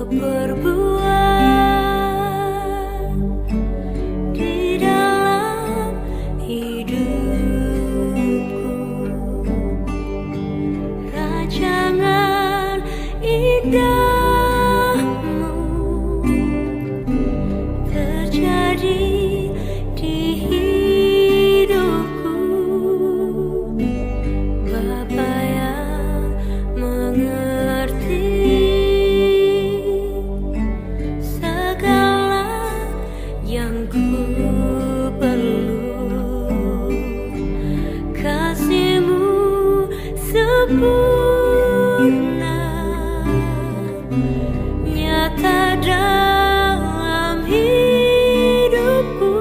perbuatan di dalam hidupku, rancangan indahmu terjadi di hidupku. Bapa yang mengerti segala yang ku perlu, kasih-Mu sempurna nyata dalam hidupku.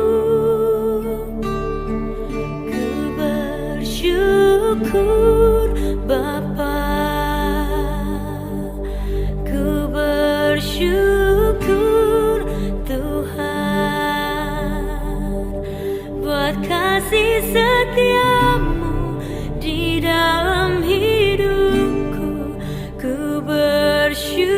Ku bersyukur Bapa, ku bersyukur Tuhan buat kasih setia-Mu di dalam hidupku. Ku bersyukur.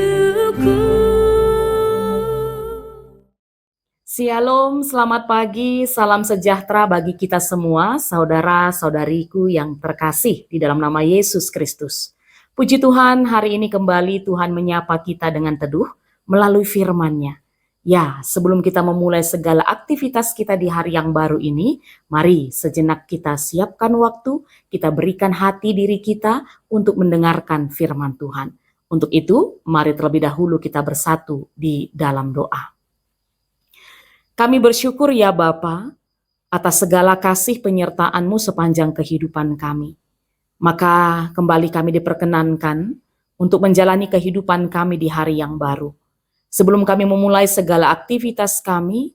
Shalom, selamat pagi, salam sejahtera bagi kita semua, saudara-saudariku yang terkasih di dalam nama Yesus Kristus. Puji Tuhan, hari ini kembali Tuhan menyapa kita dengan teduh melalui firman-Nya. Ya, sebelum kita memulai segala aktivitas kita di hari yang baru ini, mari sejenak kita siapkan waktu, kita berikan hati diri kita untuk mendengarkan firman Tuhan. Untuk itu, mari terlebih dahulu kita bersatu di dalam doa. Kami bersyukur ya Bapa atas segala kasih penyertaan-Mu sepanjang kehidupan kami. Maka kembali kami diperkenankan untuk menjalani kehidupan kami di hari yang baru. Sebelum kami memulai segala aktivitas kami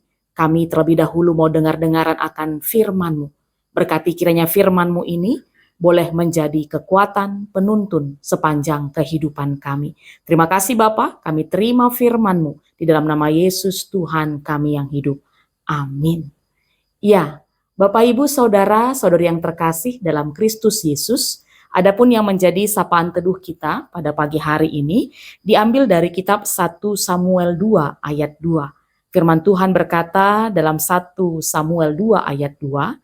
terlebih dahulu mau dengar-dengaran akan firman-Mu. Berkati kiranya firman-Mu ini boleh menjadi kekuatan penuntun sepanjang kehidupan kami. Terima kasih Bapa, kami terima firman-Mu di dalam nama Yesus Tuhan kami yang hidup. Amin. Ya, Bapak Ibu Saudara-saudari yang terkasih dalam Kristus Yesus, adapun yang menjadi sapaan teduh kita pada pagi hari ini diambil dari kitab 1 Samuel 2 ayat 2. Firman Tuhan berkata dalam 1 Samuel 2 ayat 2,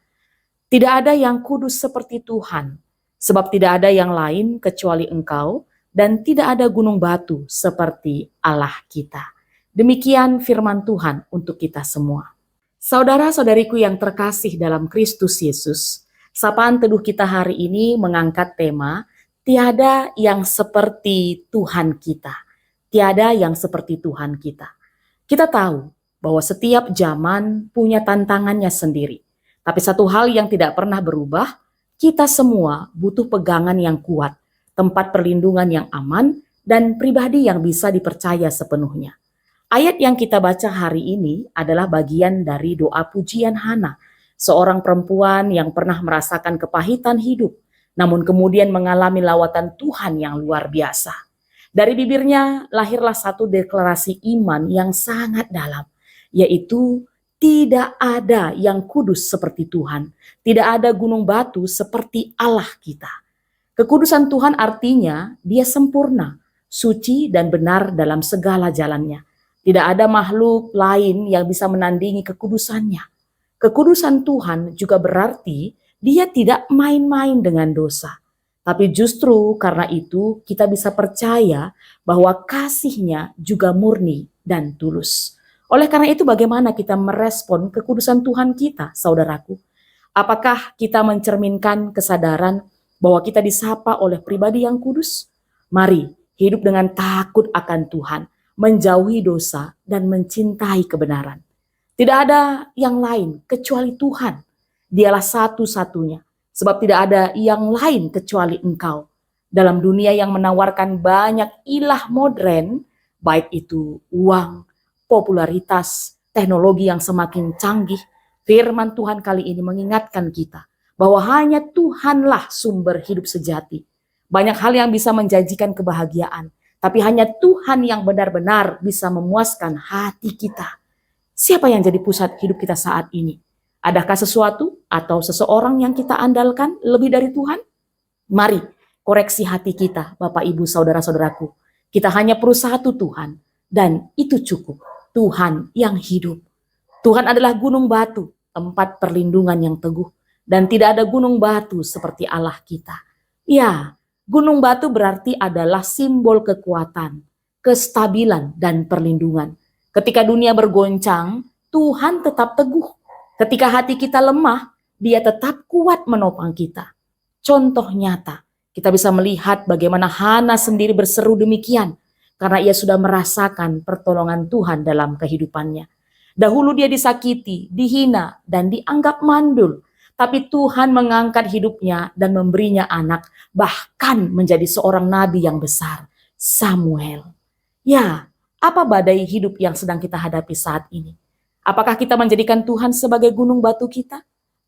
"Tidak ada yang kudus seperti Tuhan, sebab tidak ada yang lain kecuali Engkau, dan tidak ada gunung batu seperti Allah kita." Demikian firman Tuhan untuk kita semua. Saudara-saudariku yang terkasih dalam Kristus Yesus, sapaan teduh kita hari ini mengangkat tema tiada yang seperti Tuhan kita. Tiada yang seperti Tuhan kita. Kita tahu bahwa setiap zaman punya tantangannya sendiri. Tapi satu hal yang tidak pernah berubah, kita semua butuh pegangan yang kuat, tempat perlindungan yang aman, dan pribadi yang bisa dipercaya sepenuhnya. Ayat yang kita baca hari ini adalah bagian dari doa pujian Hana, seorang perempuan yang pernah merasakan kepahitan hidup, namun kemudian mengalami lawatan Tuhan yang luar biasa. Dari bibirnya lahirlah satu deklarasi iman yang sangat dalam, yaitu tidak ada yang kudus seperti Tuhan, tidak ada gunung batu seperti Allah kita. Kekudusan Tuhan artinya Dia sempurna, suci dan benar dalam segala jalannya. Tidak ada makhluk lain yang bisa menandingi kekudusannya. Kekudusan Tuhan juga berarti Dia tidak main-main dengan dosa. Tapi justru karena itu kita bisa percaya bahwa kasih-Nya juga murni dan tulus. Oleh karena itu bagaimana kita merespon kekudusan Tuhan kita, saudaraku? Apakah kita mencerminkan kesadaran bahwa kita disapa oleh pribadi yang kudus? Mari hidup dengan takut akan Tuhan, menjauhi dosa dan mencintai kebenaran. Tidak ada yang lain kecuali Tuhan. Dialah satu-satunya. Sebab tidak ada yang lain kecuali Engkau. Dalam dunia yang menawarkan banyak ilah modern, baik itu uang, popularitas, teknologi yang semakin canggih, firman Tuhan kali ini mengingatkan kita bahwa hanya Tuhanlah sumber hidup sejati. Banyak hal yang bisa menjanjikan kebahagiaan, tapi hanya Tuhan yang benar-benar bisa memuaskan hati kita. Siapa yang jadi pusat hidup kita saat ini? Adakah sesuatu atau seseorang yang kita andalkan lebih dari Tuhan? Mari koreksi hati kita, Bapak, Ibu, Saudara-saudaraku. Kita hanya perlu satu Tuhan, dan itu cukup. Tuhan yang hidup. Tuhan adalah gunung batu, tempat perlindungan yang teguh. Dan tidak ada gunung batu seperti Allah kita. Ya, gunung batu berarti adalah simbol kekuatan, kestabilan, dan perlindungan. Ketika dunia bergoncang, Tuhan tetap teguh. Ketika hati kita lemah, Dia tetap kuat menopang kita. Contoh nyata, kita bisa melihat bagaimana Hana sendiri berseru demikian, karena ia sudah merasakan pertolongan Tuhan dalam kehidupannya. Dahulu dia disakiti, dihina, dan dianggap mandul. Tapi Tuhan mengangkat hidupnya dan memberinya anak, bahkan menjadi seorang nabi yang besar, Samuel. Ya, apa badai hidup yang sedang kita hadapi saat ini? Apakah kita menjadikan Tuhan sebagai gunung batu kita?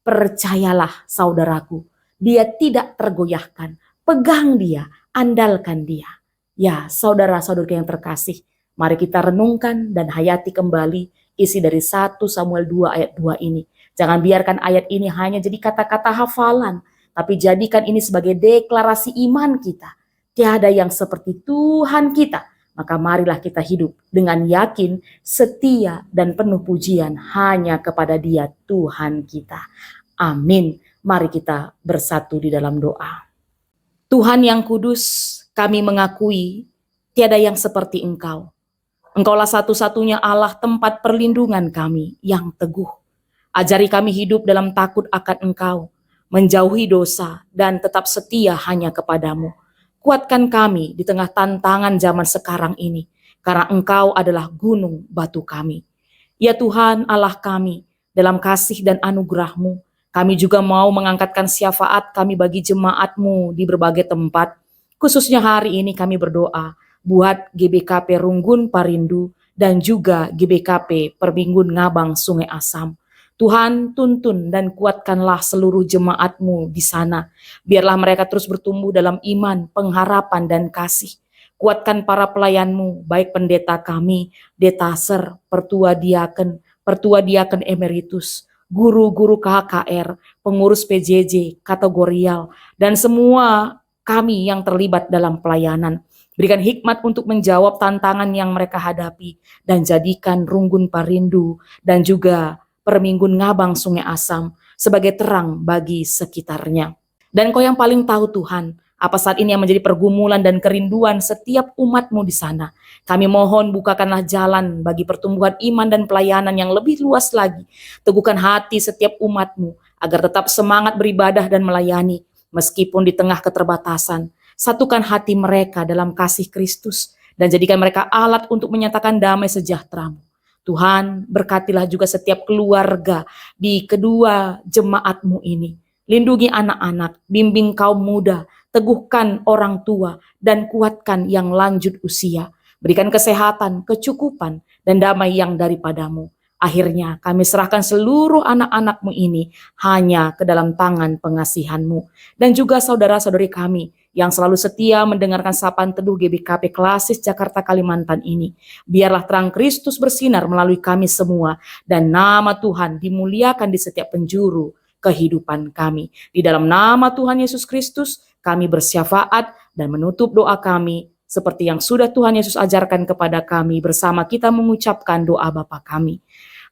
Percayalah saudaraku, Dia tidak tergoyahkan. Pegang Dia, andalkan Dia. Ya, saudara-saudara yang terkasih, mari kita renungkan dan hayati kembali isi dari 1 Samuel 2 ayat 2 ini. Jangan biarkan ayat ini hanya jadi kata-kata hafalan, tapi jadikan ini sebagai deklarasi iman kita. Tiada yang seperti Tuhan kita. Maka marilah kita hidup dengan yakin, setia, dan penuh pujian hanya kepada Dia Tuhan kita. Amin. Mari kita bersatu di dalam doa. Tuhan yang kudus, kami mengakui tiada yang seperti Engkau. Engkaulah satu-satunya Allah, tempat perlindungan kami yang teguh. Ajari kami hidup dalam takut akan Engkau, menjauhi dosa, dan tetap setia hanya kepadamu. Kuatkan kami di tengah tantangan zaman sekarang ini, karena Engkau adalah gunung batu kami. Ya Tuhan Allah kami, dalam kasih dan anugerah-Mu, kami juga mau mengangkatkan syafaat kami bagi jemaat-Mu di berbagai tempat. Khususnya hari ini kami berdoa buat GBKP Runggun Parindu dan juga GBKP Perminggun Ngabang Sungai Asam. Tuhan, tuntun dan kuatkanlah seluruh jemaat-Mu di sana. Biarlah mereka terus bertumbuh dalam iman, pengharapan, dan kasih. Kuatkan para pelayan-Mu, baik pendeta kami, detaser, pertua diaken emeritus, guru-guru KHKR, pengurus PJJ, kategorial, dan semua kami yang terlibat dalam pelayanan. Berikan hikmat untuk menjawab tantangan yang mereka hadapi, dan jadikan Runggun Parindu dan juga Perminggun Ngabang Sungai Asam sebagai terang bagi sekitarnya. Dan Kau yang paling tahu Tuhan, apa saat ini yang menjadi pergumulan dan kerinduan setiap umat-Mu di sana. Kami mohon bukakanlah jalan bagi pertumbuhan iman dan pelayanan yang lebih luas lagi. Teguhkan hati setiap umat-Mu agar tetap semangat beribadah dan melayani meskipun di tengah keterbatasan. Satukan hati mereka dalam kasih Kristus dan jadikan mereka alat untuk menyatakan damai sejahtera-Mu. Tuhan, berkatilah juga setiap keluarga di kedua jemaat-Mu ini. Lindungi anak-anak, bimbing kaum muda, teguhkan orang tua, dan kuatkan yang lanjut usia. Berikan kesehatan, kecukupan, dan damai yang daripada-Mu. Akhirnya kami serahkan seluruh anak-anak-Mu ini hanya ke dalam tangan pengasihan-Mu. Dan juga saudara-saudari kami yang selalu setia mendengarkan sapaan teduh GBKP Klasis Jakarta Kalimantan ini. Biarlah terang Kristus bersinar melalui kami semua, dan nama Tuhan dimuliakan di setiap penjuru kehidupan kami. Di dalam nama Tuhan Yesus Kristus, kami bersyafaat dan menutup doa kami seperti yang sudah Tuhan Yesus ajarkan kepada kami bersama kita mengucapkan doa Bapa kami.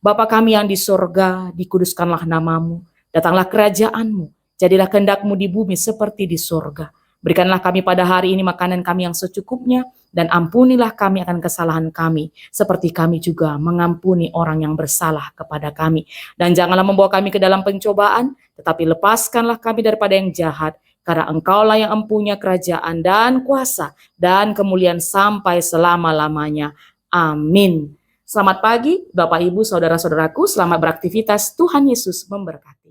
Bapa kami yang di sorga, dikuduskanlah namamu, datanglah kerajaan-Mu, jadilah kehendak-Mu di bumi seperti di sorga. Berikanlah kami pada hari ini makanan kami yang secukupnya, dan ampunilah kami akan kesalahan kami, seperti kami juga mengampuni orang yang bersalah kepada kami. Dan janganlah membawa kami ke dalam pencobaan, tetapi lepaskanlah kami daripada yang jahat, karena Engkaulah yang empunya kerajaan dan kuasa dan kemuliaan sampai selama-lamanya. Amin. Selamat pagi Bapak Ibu Saudara-saudaraku, selamat beraktivitas, Tuhan Yesus memberkati.